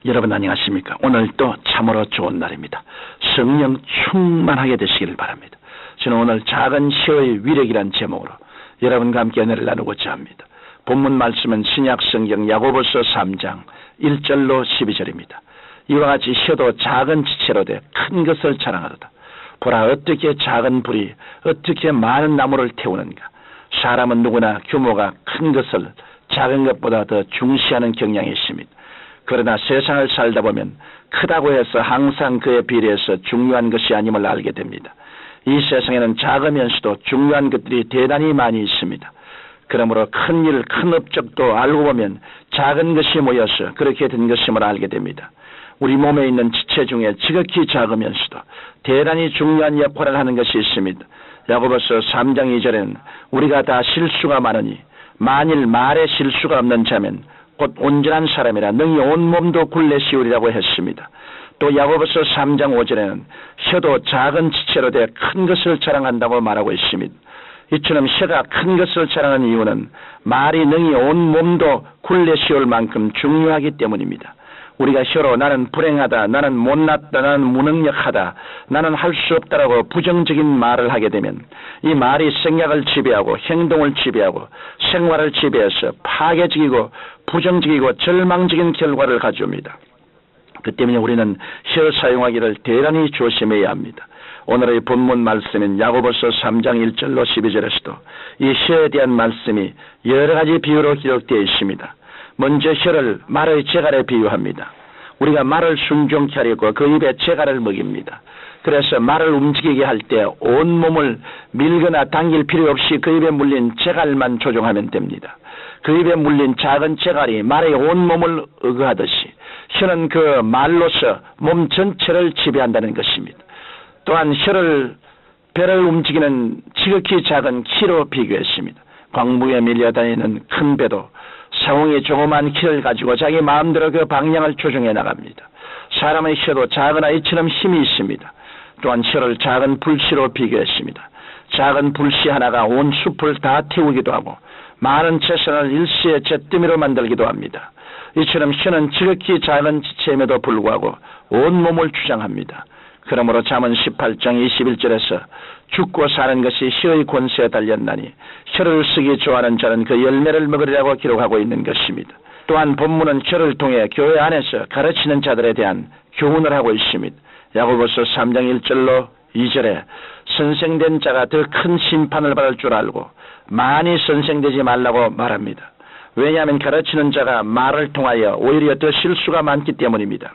여러분 안녕하십니까? 오늘 또 참으로 좋은 날입니다. 성령 충만하게 되시기를 바랍니다. 저는 오늘 작은 혀의 위력이란 제목으로 여러분과 함께 은혜를 나누고자 합니다. 본문 말씀은 신약 성경 야고보서 3장 1절로 12절입니다. 이와 같이 혀도 작은 지체로 돼 큰 것을 자랑하도다. 보라, 어떻게 작은 불이 어떻게 많은 나무를 태우는가. 사람은 누구나 규모가 큰 것을 작은 것보다 더 중시하는 경향이 있습니다. 그러나 세상을 살다 보면 크다고 해서 항상 그에 비례해서 중요한 것이 아님을 알게 됩니다. 이 세상에는 작으면서도 중요한 것들이 대단히 많이 있습니다. 그러므로 큰 일, 큰 업적도 알고 보면 작은 것이 모여서 그렇게 된 것임을 알게 됩니다. 우리 몸에 있는 지체 중에 지극히 작으면서도 대단히 중요한 역할을 하는 것이 있습니다. 야고보서 3장 2절에는 우리가 다 실수가 많으니 만일 말에 실수가 없는 자면 곧 온전한 사람이라 능히 온몸도 굴레 씌우리라고 했습니다. 또 야고보서 3장 5절에는 혀도 작은 지체로 돼 큰 것을 자랑한다고 말하고 있습니다. 이처럼 혀가 큰 것을 자랑하는 이유는 말이 능히 온몸도 굴레 씌울 만큼 중요하기 때문입니다. 우리가 혀로 나는 불행하다, 나는 못났다, 나는 무능력하다, 나는 할 수 없다라고 부정적인 말을 하게 되면 이 말이 생각을 지배하고 행동을 지배하고 생활을 지배해서 파괴적이고 부정적이고 절망적인 결과를 가져옵니다. 그 때문에 우리는 혀 사용하기를 대단히 조심해야 합니다. 오늘의 본문 말씀인 야고보서 3장 1절로 12절에서도 이 혀에 대한 말씀이 여러 가지 비유로 기록되어 있습니다. 먼저 혀를 말의 재갈에 비유합니다. 우리가 말을 순종케 하려고 그 입에 재갈을 먹입니다. 그래서 말을 움직이게 할 때 온몸을 밀거나 당길 필요 없이 그 입에 물린 재갈만 조종하면 됩니다. 그 입에 물린 작은 재갈이 말의 온몸을 의거하듯이 혀는 그 말로서 몸 전체를 지배한다는 것입니다. 또한 혀를 배를 움직이는 지극히 작은 키로 비교했습니다. 광무에 밀려다니는 큰 배도 상홍이 조그만 키를 가지고 자기 마음대로 그 방향을 조정해 나갑니다. 사람의 혀도 작은 아이처럼 힘이 있습니다. 또한 혀를 작은 불씨로 비교했습니다. 작은 불씨 하나가 온 숲을 다 태우기도 하고 많은 재산을 일시에 잿더미로 만들기도 합니다. 이처럼 혀는 지극히 작은 지체임에도 불구하고 온몸을 주장합니다. 그러므로 잠언 18장 21절에서 죽고 사는 것이 혀의 권세에 달렸나니 혀를 쓰기 좋아하는 자는 그 열매를 먹으리라고 기록하고 있는 것입니다. 또한 본문은 혀를 통해 교회 안에서 가르치는 자들에 대한 교훈을 하고 있습니다. 야고보서 3장 1절로 2절에 선생된 자가 더 큰 심판을 받을 줄 알고 많이 선생되지 말라고 말합니다. 왜냐하면 가르치는 자가 말을 통하여 오히려 더 실수가 많기 때문입니다.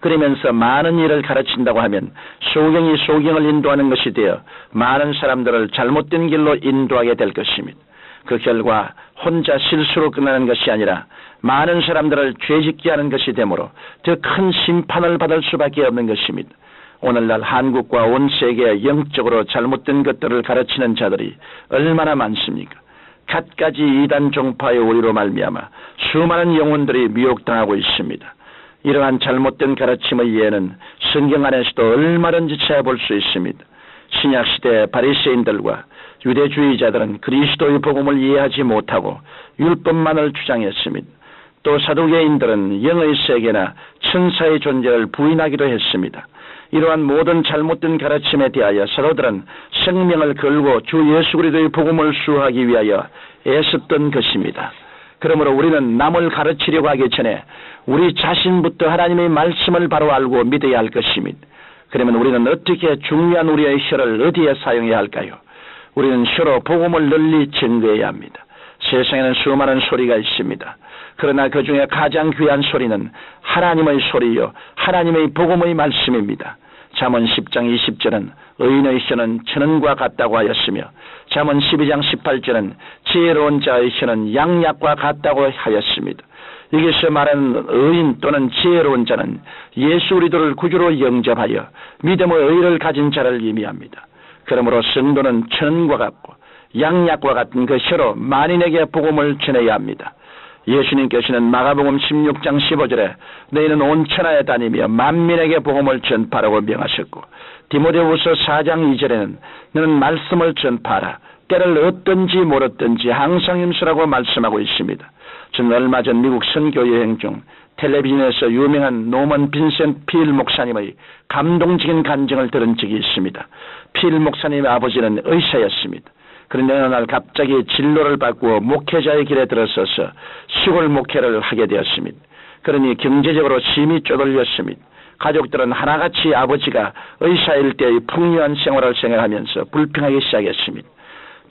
그러면서 많은 일을 가르친다고 하면 소경이 소경을 인도하는 것이 되어 많은 사람들을 잘못된 길로 인도하게 될 것입니다. 그 결과 혼자 실수로 끝나는 것이 아니라 많은 사람들을 죄짓게 하는 것이 되므로 더 큰 심판을 받을 수밖에 없는 것입니다. 오늘날 한국과 온 세계에 영적으로 잘못된 것들을 가르치는 자들이 얼마나 많습니까? 갖가지 이단 종파의 오리로 말미암아 수많은 영혼들이 미혹당하고 있습니다. 이러한 잘못된 가르침의 예는 성경 안에서도 얼마든지 찾아볼 수 있습니다. 신약시대 바리새인들과 유대주의자들은 그리스도의 복음을 이해하지 못하고 율법만을 주장했습니다. 또 사두개인들은 영의 세계나 천사의 존재를 부인하기도 했습니다. 이러한 모든 잘못된 가르침에 대하여 사도들은 생명을 걸고 주 예수 그리스도의 복음을 수호하기 위하여 애썼던 것입니다. 그러므로 우리는 남을 가르치려고 하기 전에 우리 자신부터 하나님의 말씀을 바로 알고 믿어야 할 것입니다. 그러면 우리는 어떻게 중요한 우리의 혀를 어디에 사용해야 할까요? 우리는 혀로 복음을 널리 증거해야 합니다. 세상에는 수많은 소리가 있습니다. 그러나 그 중에 가장 귀한 소리는 하나님의 소리요 하나님의 복음의 말씀입니다. 잠언 10장 20절은 의인의 혀는 천원과 같다고 하였으며 잠언 12장 18절은 지혜로운 자의 혀는 양약과 같다고 하였습니다. 여기서 말하는 의인 또는 지혜로운 자는 예수 그리스도를 구주로 영접하여 믿음의 의를 가진 자를 의미합니다. 그러므로 성도는 천원과 같고 양약과 같은 그 혀로 만인에게 복음을 전해야 합니다. 예수님께서는 마가복음 16장 15절에 너희는 온 천하에 다니며 만민에게 복음을 전파하라고 명하셨고 디모데후서 4장 2절에는 너는 말씀을 전파하라. 때를 얻든지 몰았든지 항상 임수라고 말씀하고 있습니다. 저는 얼마 전 미국 선교 여행 중 텔레비전에서 유명한 노먼 빈센트 필 목사님의 감동적인 간증을 들은 적이 있습니다. 필 목사님의 아버지는 의사였습니다. 그런데 어느 날 갑자기 진로를 바꾸어 목회자의 길에 들어서서 시골 목회를 하게 되었습니다. 그러니 경제적으로 심히 쪼들렸습니다. 가족들은 하나같이 아버지가 의사일 때의 풍요한 생활을 생각하면서 불평하기 시작했습니다.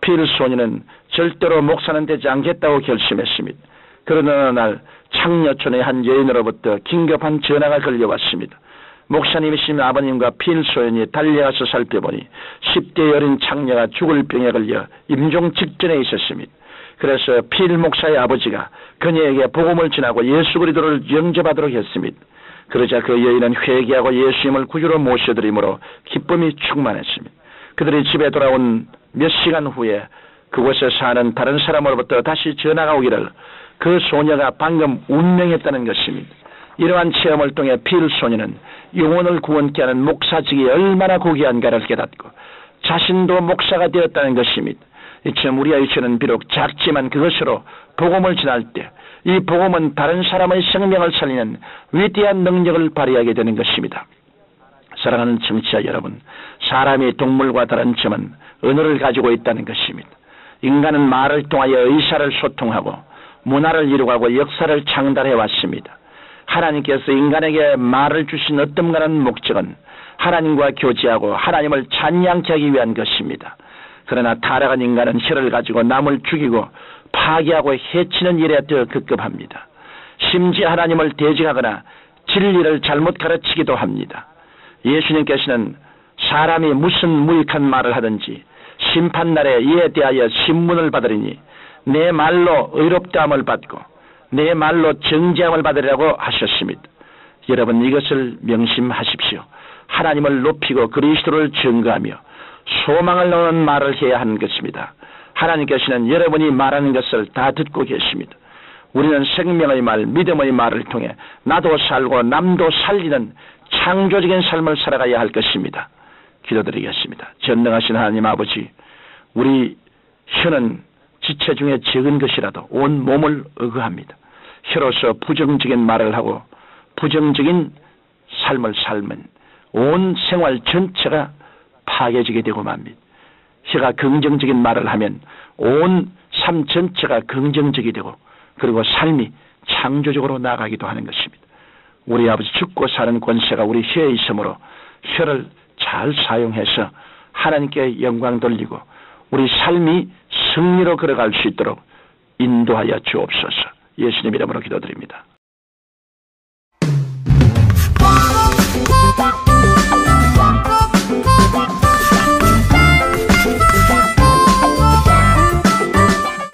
필 소년은 절대로 목사는 되지 않겠다고 결심했습니다. 그러나 어느 날 창녀촌의 한 여인으로부터 긴급한 전화가 걸려왔습니다. 목사님이신 아버님과 필 소년이 달려가서 살펴보니 10대 어린 창녀가 죽을 병에 걸려 임종 직전에 있었습니다. 그래서 필 목사의 아버지가 그녀에게 복음을 전하고 예수 그리스도를 영접하도록 했습니다. 그러자 그 여인은 회개하고 예수님을 구주로 모셔드림으로 기쁨이 충만했습니다. 그들이 집에 돌아온 몇 시간 후에 그곳에 사는 다른 사람으로부터 다시 전화가 오기를 그 소녀가 방금 운명했다는 것입니다. 이러한 체험을 통해 필 소녀는 영혼을 구원케 하는 목사직이 얼마나 고귀한가를 깨닫고 자신도 목사가 되었다는 것입니다. 이처럼 우리의 유치는 비록 작지만 그것으로 복음을 전할 때 이 복음은 다른 사람의 생명을 살리는 위대한 능력을 발휘하게 되는 것입니다. 사랑하는 청취자 여러분, 사람이 동물과 다른 점은 언어를 가지고 있다는 것입니다. 인간은 말을 통하여 의사를 소통하고 문화를 이루고 역사를 창달해 왔습니다. 하나님께서 인간에게 말을 주신 어떤가는 목적은 하나님과 교제하고 하나님을 찬양케 하기 위한 것입니다. 그러나 타락한 인간은 혀를 가지고 남을 죽이고 파괴하고 해치는 일에 더 급급합니다. 심지어 하나님을 대적하거나 진리를 잘못 가르치기도 합니다. 예수님께서는 사람이 무슨 무익한 말을 하든지 심판날에 이에 대하여 신문을 받으리니 내 말로 의롭다함을 받고 내 말로 정죄함을 받으리라고 하셨습니다. 여러분, 이것을 명심하십시오. 하나님을 높이고 그리스도를 증거하며 소망을 넣는 말을 해야 하는 것입니다. 하나님께서는 여러분이 말하는 것을 다 듣고 계십니다. 우리는 생명의 말, 믿음의 말을 통해 나도 살고 남도 살리는 창조적인 삶을 살아가야 할 것입니다. 기도드리겠습니다. 전능하신 하나님 아버지, 우리 혀는 지체 중에 적은 것이라도 온 몸을 의거합니다. 혀로서 부정적인 말을 하고 부정적인 삶을 살면 온 생활 전체가 파괴지게 되고 맙니다. 혀가 긍정적인 말을 하면 온 삶 전체가 긍정적이 되고 그리고 삶이 창조적으로 나아가기도 하는 것입니다. 우리 아버지, 죽고 사는 권세가 우리 혀에 있으므로 혀를 잘 사용해서 하나님께 영광 돌리고 우리 삶이 승리로 걸어갈 수 있도록 인도하여 주옵소서. 예수님 이름으로 기도드립니다.